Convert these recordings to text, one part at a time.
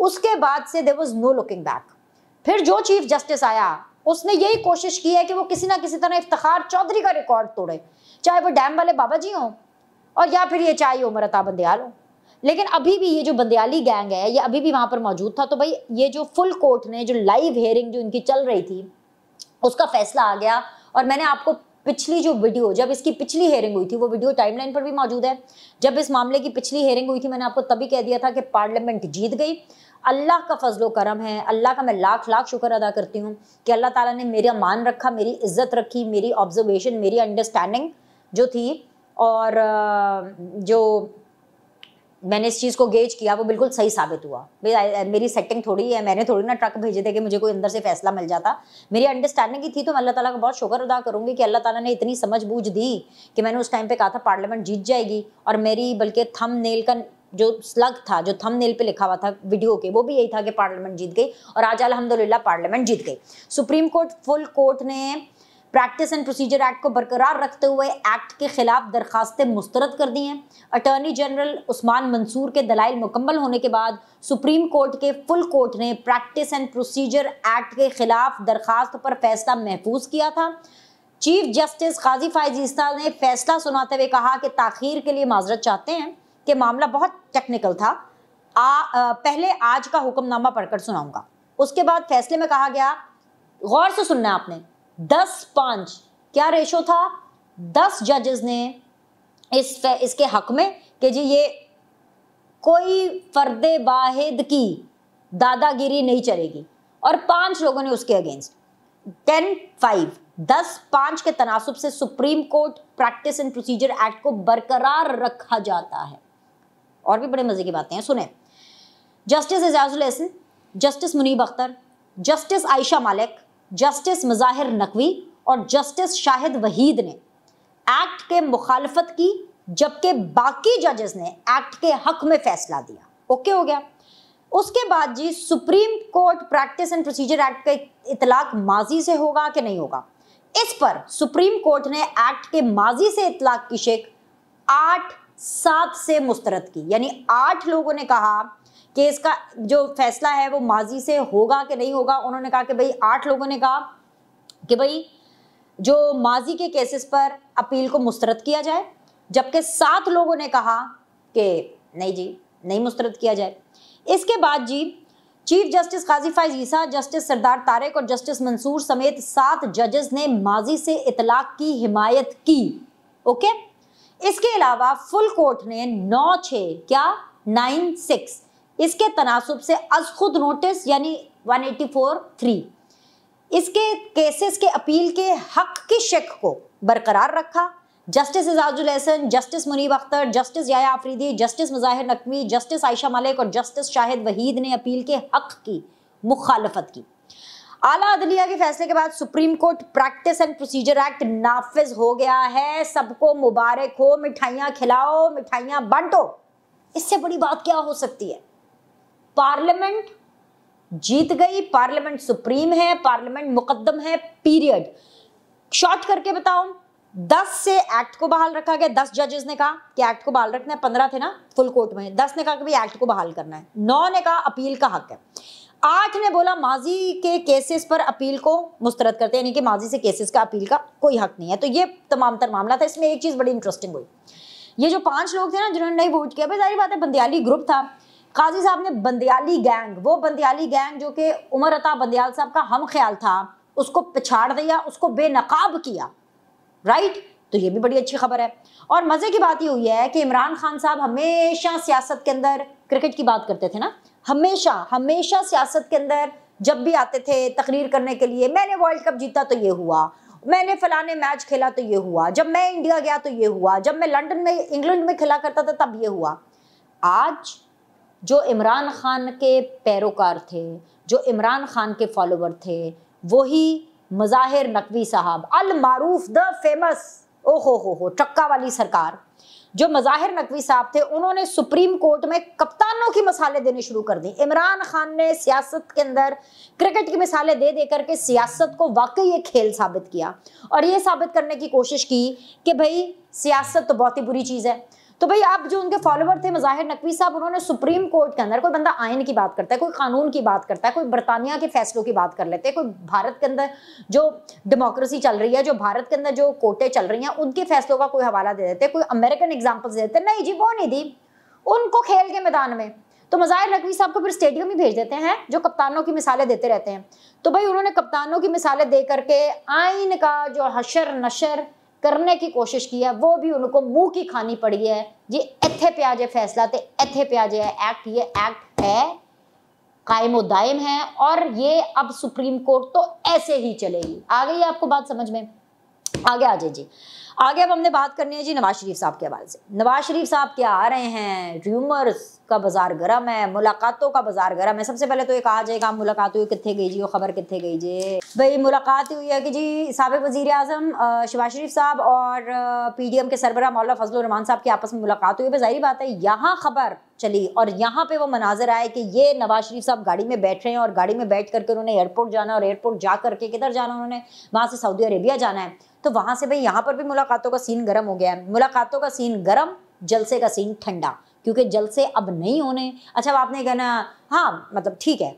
اس کے بعد سے there was no looking back. پھر جو چیف جسٹس آیا اس نے یہی کوشش کی ہے کہ وہ کسی نہ کسی طرح افتخار چودھری کا ریکارڈ توڑے، چاہے وہ ڈیم والے بابا جی ہوں اور یا پھر یہ چاہے عمر عطا بندیال ہو. لیکن ابھی بھی یہ جو بندیالی گینگ ہے یہ ابھی بھی وہاں پر موجود تھا. تو بھائی یہ جو فل کورٹ نے جو لائیو ہیئرنگ جو ان کی چل رہی تھی اس کا فیصلہ آ گیا. اور میں نے آپ کو پچھلی جو ویڈیو، جب اس کی پچھلی ہیئرنگ ہوئی تھی وہ ویڈیو ٹائم لائن پر بھی موجود ہے. جب اس معاملے کی پچھلی ہیئرنگ ہوئی تھی میں نے آپ کو تبھی کہہ دیا تھا کہ پارلیمنٹ جیت گئی. اللہ کا فضل و کرم ہے، اللہ کا میں لاکھ لاکھ شکر ادا کرتی ہوں کہ اللہ تعالیٰ نے میرا مان رکھا، میری عزت رکھی، میری آبزرویشن، میری انڈرسٹینڈنگ جو تھی اور جو میں نے اس چیز کو گیج کیا وہ بالکل صحیح ثابت ہوا. میری سیٹنگ تھوڑی ہے، میں نے تھوڑی نا ٹرک بھیجے تھے کہ مجھے کوئی اندر سے فیصلہ مل جاتا. میری انڈرسٹینڈنگ ہی تھی. تو میں اللہ تعالیٰ کا بہت شکر ادا کروں گی کہ اللہ تعالیٰ نے اتنی سمجھ بوجھ دی کہ میں نے اس ٹائم پہ کہا تھا پارلیمنٹ جیت جائے گی. اور میری بلکہ تھم نیل کا جو سلگ تھا، جو تھم نیل پہ لکھا ہوا تھا ویڈیو کے، وہ بھی یہی تھا کہ پارلیمنٹ جیت گئی. اور آج الحمدللہ پارلیمنٹ جیت گئی. سپریم کورٹ فل کورٹ نے پریکٹس اینڈ پروسیجر ایکٹ کو برقرار رکھتے ہوئے ایکٹ کے خلاف درخواستیں مسترد کر دی ہیں. اٹارنی جنرل عثمان منصور کے دلائل مکمل ہونے کے بعد سپریم کورٹ کے فل کورٹ نے پریکٹس اینڈ پروسیجر ایکٹ کے خلاف درخواست پر فیصلہ محفوظ کیا تھا. چیف جسٹس قاضی فائز عیسیٰ نے فیصلہ سناتے ہوئے کہا کہ تاخیر کے لیے معذرت چاہتے ہیں کہ معاملہ بہت ٹیکنیکل تھا. پہلے آج کا حکم نامہ پڑھ کر سناؤں گا. اس کے بعد فیصلے میں کہا گیا، غور سے سننا ہے آپ نے، 10-5 کیا ریشو تھا؟ 10 ججز نے اس کے حق میں کہ جی یہ کوئی فرد واحد کی دادا گیری نہیں چلے گی، اور 5 لوگوں نے اس کے اگینسٹ. 10-5 10-5 کے تناسب سے supreme court practice and procedure act کو برقرار رکھا جاتا ہے. اور بھی بڑے مزے کی باتیں ہیں، سنیں. جسٹس اعجاز الحسن، جسٹس منیب اختر، جسٹس عائشہ مالک، جسٹس مظاہر نقوی اور جسٹس شاہد وحید نے ایکٹ کے مخالفت کی، جبکہ باقی ججز نے ایکٹ کے حق میں فیصلہ دیا. اوکے ہو گیا. اس کے بعد جی supreme court practice and procedure act کا اطلاق ماضی سے ہوگا کہ نہیں ہوگا، اس پر سپریم کورٹ نے ایکٹ کے ماضی سے اطلاق کی شک 8-7 سے مسترد کی. یعنی 8 لوگوں نے کہا کہ اس کا جو فیصلہ ہے وہ ماضی سے ہوگا کہ نہیں ہوگا. انہوں نے کہا کہ بھئی 8 لوگوں نے کہا کہ بھئی جو ماضی کے کیسز پر اپیل کو مسترد کیا جائے، جبکہ 7 لوگوں نے کہا کہ نہیں جی نہیں مسترد کیا جائے. اس کے بعد جی چیف جسٹس قاضی فائز عیسیٰ، جسٹس سردار طارق اور جسٹس منصور سمیت 7 ججز نے ماضی سے اطلاق کی حمایت کی. اوکے. اس کے علاوہ فل کورٹ نے 9-6 کیا 9-6 اس کے تناسب سے از خود نوٹس یعنی 184(3) اس کے کیسز کے اپیل کے حق کی شک کو برقرار رکھا. جسٹس اعجاز الحسن، جسٹس منیب اختر، جسٹس یحییٰ آفریدی، جسٹس مظاہر نقوی، جسٹس عائشہ مالک اور جسٹس شاہد وحید نے اپیل کے حق کی مخالفت کی. اعلیٰ عدلیہ کے فیصلے کے بعد supreme court practice and procedure act نافذ ہو گیا ہے. سب کو مبارک ہو، مٹھائیاں کھلاؤ، مٹھائیاں بانٹو. اس سے بڑی بات کیا ہو سکتی ہے؟ پارلیمنٹ جیت گئی، پارلیمنٹ سپریم ہے، پارلیمنٹ مقدم ہے، پیریڈ. شارٹ کر کے بتاؤں، 10 سے ایکٹ کو بحال رکھا گیا. 10 ججز نے کہا کہ ایکٹ کو بحال رکھنا ہے، 15 تھے نا فل کورٹ میں، 10 نے کہا کہ ایکٹ کو بحال کرنا ہے، 9 نے کہا اپیل کا حق ہے، 8 نے بولا ماضی کے کیسز پر اپیل کو مسترد کرتے ہیں، یعنی کہ ماضی سے کیسز کا اپیل کا کوئی حق نہیں ہے. تو یہ تمام تر معاملہ تھا. اس میں ایک چیز بڑی انٹرسٹنگ ہوئی، یہ جو 5 لوگ تھے نا جنہوں نے نہیں ووٹ کیا، بھائی ظاہر بات ہے بندیالی گروپ تھا. قاضی صاحب نے بندیالی گینگ، وہ بندیالی گینگ جو کہ عمر عطا بندیال صاحب کا ہم خیال تھا، اس کو پچھاڑ دیا، اس کو بے نقاب کیا. رائٹ. تو یہ بھی بڑی اچھی خبر ہے. اور مزے کی بات یہ ہوئی ہے کہ عمران خان صاحب ہمیشہ سیاست کے اندر کرکٹ کی بات کرتے تھے نا، ہمیشہ سیاست کے اندر جب بھی آتے تھے تقریر کرنے کے لیے، میں نے ورلڈ کپ جیتا تو یہ ہوا، میں نے فلانے میچ کھیلا تو یہ ہوا، جب میں انڈیا گیا تو یہ ہوا، جب میں لندن میں انگلینڈ میں کھیلا کرتا تھا تب یہ ہوا. آج جو عمران خان کے پیروکار تھے، جو عمران خان کے فالوور تھے، وہی مظاہر نقوی صاحب، المعروف دا فیمس، ہو چکا والی سرکار، جو مظاہر نقوی صاحب تھے، انہوں نے سپریم کورٹ میں کپتانوں کی مثالیں دینے شروع کر دی. عمران خان نے سیاست کے اندر کرکٹ کی مثالیں دے دے کر کے سیاست کو واقعی ایک کھیل ثابت کیا، اور یہ ثابت کرنے کی کوشش کی کہ بھائی سیاست تو بہت ہی بری چیز ہے. تو بھائی اب جو ان کے فالوور تھے مظاہر نقوی صاحب، انہوں نے سپریم کورٹ کے اندر، کوئی بندہ آئین کی بات کرتا ہے، کوئی قانون کی بات کرتا ہے، کوئی برطانیہ کے فیصلوں کی بات کر لیتے ہیں، کوئی بھارت کے اندر جو ڈیموکریسی چل رہی ہے، جو بھارت کے اندر جو کورٹیں چل رہی ہیں ان کے فیصلوں کا کوئی حوالہ دے دیتے، کوئی امریکن ایگزامپل دے دیتے، نہیں جی وہ نہیں دی ان کو کھیل کے میدان میں، تو مظاہر نقوی صاحب کو پھر اسٹیڈیم ہی بھیج دیتے ہیں جو کپتانوں کی مثالیں دیتے رہتے ہیں۔ تو بھائی انہوں نے کپتانوں کی مثالیں دے کر کے آئین کا جو حشر نشر کرنے کی کوشش کی ہے وہ بھی ان کو منہ کی کھانی پڑی ہے جی، ایتھے پہ آجے فیصلہ تے ایتھے پہ آجے ایکٹ، یہ ایکٹ ہے قائم و دائم ہے، اور یہ اب سپریم کورٹ تو ایسے ہی چلے گی۔ آ گئی آپ کو بات سمجھ میں؟ آگے آ جائے جی، آگے اب ہم نے بات کرنی ہے جی نواز شریف صاحب کے حوالے سے۔ نواز شریف صاحب کیا آ رہے ہیں، ریومرز کا بازار گرم ہے، ملاقاتوں کا بازار گرم ہے۔ سب سے پہلے تو یہ کہا جائے گا ملاقات ہوئی، کتنے گئی جی وہ خبر، کتنے گئی جی بھائی ملاقات ہوئی ہے کہ جی سابق وزیر اعظم شہباز شریف صاحب اور پی ڈی ایم کے سربراہ مولانا فضل الرحمان صاحب کی آپس میں ملاقات ہوئی ہے۔ ظاہری بات ہے یہاں خبر چلی اور یہاں پہ وہ مناظر آئے کہ یہ نواز شریف صاحب گاڑی میں بیٹھ رہے ہیں اور گاڑی میں بیٹھ کر کے انہوں نے ایئرپورٹ جانا، اور ایئرپورٹ جا کر کے کدھر جانا، انہوں نے وہاں سے سعودی عربیہ جانا ہے، تو وہاں سے بھائی یہاں پر بھی ملاقاتوں کا سین گرم ہو گیا ہے۔ ملاقاتوں کا سین گرم، جلسے کا سین ٹھنڈا، کیونکہ جلسے اب نہیں ہونے۔ اچھا اب آپ نے کہنا ہاں مطلب ٹھیک ہے،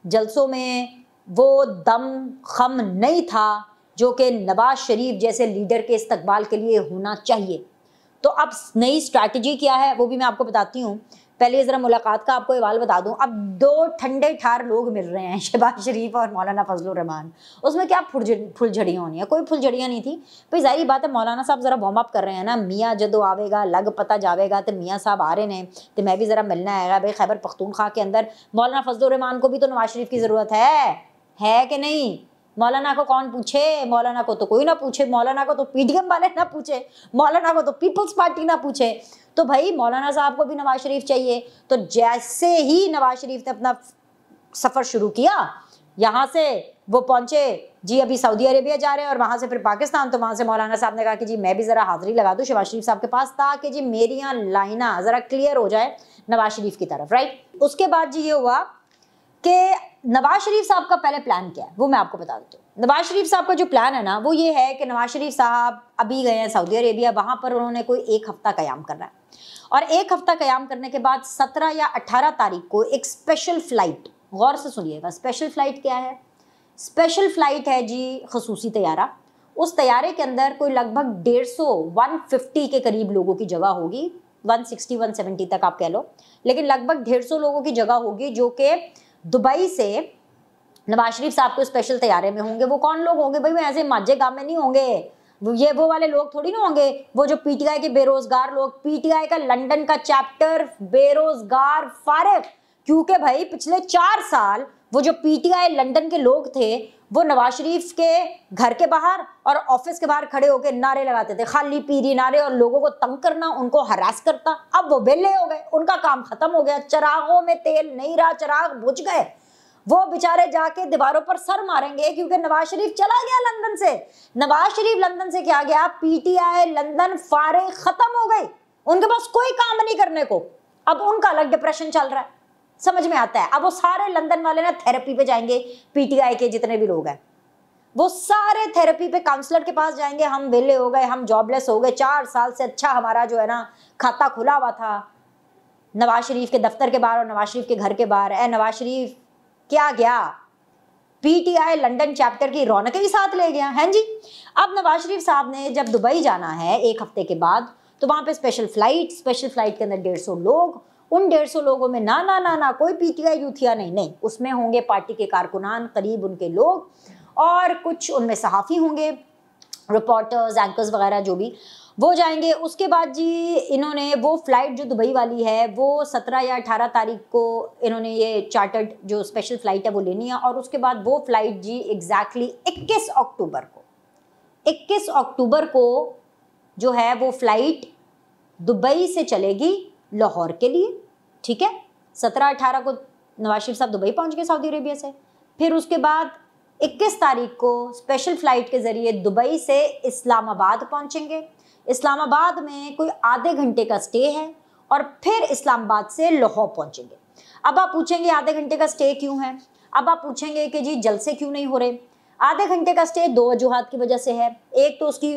جلسوں میں وہ دم خم نہیں تھا جو کہ نواز شریف جیسے لیڈر کے استقبال کے لیے ہونا چاہیے، تو اب نئی اسٹریٹجی کیا ہے وہ بھی میں آپ کو بتاتی ہوں۔ پہلے ذرا ملاقات کا آپ کو احوال بتا دوں۔ اب دو ٹھنڈے ٹھار لوگ مل رہے ہیں، شہباز شریف اور مولانا فضل الرحمان، اس میں کیا پھل جھڑیاں ہونی ہیں؟ کوئی پھل جھڑیاں نہیں تھی بھائی، ظاہری بات ہے مولانا صاحب ذرا وارم اپ کر رہے ہیں نا، میاں جدو آوے گا لگ پتہ جاوے گا، تو میاں صاحب آ رہے ہیں تو میں بھی ذرا ملنا آئے گا بھائی۔ خیبر پختونخوا کے اندر مولانا فضل الرحمان کو بھی تو نواز شریف کی ضرورت ہے کہ نہیں؟ مولانا کو کون پوچھے؟ مولانا کو تو کوئی نہ پوچھے، مولانا کو تو پی ڈی ایم والے نہ پوچھے، مولانا کو تو پیپلز پارٹی نہ پوچھے، تو بھائی مولانا صاحب کو بھی نواز شریف چاہیے۔ تو جیسے ہی نواز شریف نے اپنا سفر شروع کیا، یہاں سے وہ پہنچے جی ابھی سعودی عربیہ جا رہے ہیں اور وہاں سے پھر پاکستان، تو وہاں سے مولانا صاحب نے کہا کہ جی میں بھی ذرا حاضری لگا دوں شہباز شریف صاحب کے پاس، تاکہ جی میری یہاں لائنہ ذرا کلیئر ہو جائے نواز شریف کی طرف، رائٹ۔ اس کے بعد جی یہ ہوا کہ نواز شریف صاحب کا پہلے پلان کیا ہے وہ میں آپ کو بتا دیتی ہوں۔ نواز شریف صاحب کا جو پلان ہے نا وہ یہ ہے کہ نواز شریف صاحب ابھی گئے ہیں سعودی عربیہ، وہاں پر انہوں نے کوئی 1 ہفتہ قیام کرنا ہے، اور 1 ہفتہ قیام کرنے کے بعد 17 یا 18 تاریخ کو ایک اسپیشل فلائٹ، غور سے سنیے گا، اسپیشل فلائٹ کیا ہے؟ اسپیشل فلائٹ ہے جی خصوصی طیارہ، اس طیارے کے اندر کوئی لگ بھگ 150 کے قریب لوگوں کی جگہ ہوگی، 160 170 تک آپ کہہ لو، لیکن لگ بھگ 150 لوگوں کی جگہ ہوگی جو کہ دبئی سے نواز شریف صاحب کو اسپیشل طیارے میں ہوں گے۔ وہ کون لوگ ہوں گے بھائی؟ وہ ایسے ماجے گام میں نہیں ہوں گے، یہ وہ والے لوگ تھوڑی نہ ہوں گے، وہ جو پی ٹی آئی کے بے روزگار لوگ، پی ٹی آئی کا لنڈن کا چیپٹر بے روزگار فارغ، کیونکہ بھائی پچھلے 4 سال وہ جو پی ٹی آئی لنڈن کے لوگ تھے وہ نواز شریف کے گھر کے باہر اور آفس کے باہر کھڑے ہو کے نعرے لگاتے تھے، خالی پیری نعرے، اور لوگوں کو تنگ کرنا، ان کو ہراس کرتا۔ اب وہ ویلے ہو گئے، ان کا کام ختم ہو گیا، چراغوں میں تیل نہیں رہا، چراغ بجھ گئے، وہ بیچارے جا کے دیواروں پر سر ماریں گے کیونکہ نواز شریف چلا گیا لندن سے۔ نواز شریف لندن سے کیا گیا؟ پی ٹی آئی لندن فارغ، ختم ہو گئی، ان کے پاس کوئی کام نہیں کرنے کو، اب ان کا الگ ڈپریشن چل رہا ہے، سمجھ میں آتا ہے؟ اب وہ سارے لندن والے نا تھیراپی پہ جائیں گے، پی ٹی آئی کے جتنے بھی لوگ ہیں وہ سارے تھیراپی پہ کاؤنسلر کے پاس جائیں گے، ہم ویلے ہو گئے، ہم جاب لیس ہو گئے، 4 سال سے اچھا ہمارا جو ہے نا کھاتا کھلا ہوا تھا نواز شریف کے دفتر کے باہر اور نواز شریف کے گھر کے باہر، اے نواز شریف کیا گیا؟ P T I London chapter کی رونقیں ہی ساتھ لے گیا، ہیں جی۔ اب نواز شریف صاحب نے جب دبئی جانا ہے 1 ہفتے کے بعد، تو وہاں پہ اسپیشل فلائٹ کے اندر 150 لوگ، ان 150 لوگوں میں نہ کوئی پی ٹی آئی یوتھیا نہیں، اس میں ہوں گے پارٹی کے کارکنان، قریب ان کے لوگ، اور کچھ ان میں صحافی ہوں گے، رپورٹرز، اینکرز وغیرہ جو بھی، وہ جائیں گے۔ اس کے بعد جی انہوں نے وہ فلائٹ جو دبئی والی ہے وہ 17 یا 18 تاریخ کو انہوں نے یہ چارٹرڈ جو اسپیشل فلائٹ ہے وہ لینی ہے، اور اس کے بعد وہ فلائٹ جی ایگزیکٹلی 21 اکتوبر کو جو ہے وہ فلائٹ دبئی سے چلے گی لاہور کے لیے، ٹھیک ہے۔ 17-18 کو نواز شریف صاحب دبئی پہنچ گئے سعودی عربیہ سے، پھر اس کے بعد 21 تاریخ کو اسپیشل فلائٹ کے ذریعے دبئی سے اسلام آباد پہنچیں گے، اسلام آباد میں کوئی آدھے گھنٹے کا سٹے ہے، اور پھر اسلام آباد سے لاہور پہنچیں گے۔ اب آپ پوچھیں گے آدھے گھنٹے کا سٹے کیوں ہے؟ اب آپ پوچھیں گے کہ جی جلسے کیوں نہیں ہو رہے؟ آدھے گھنٹے کا سٹے 2 وجوہات کی وجہ سے ہے۔ ایک تو اس کی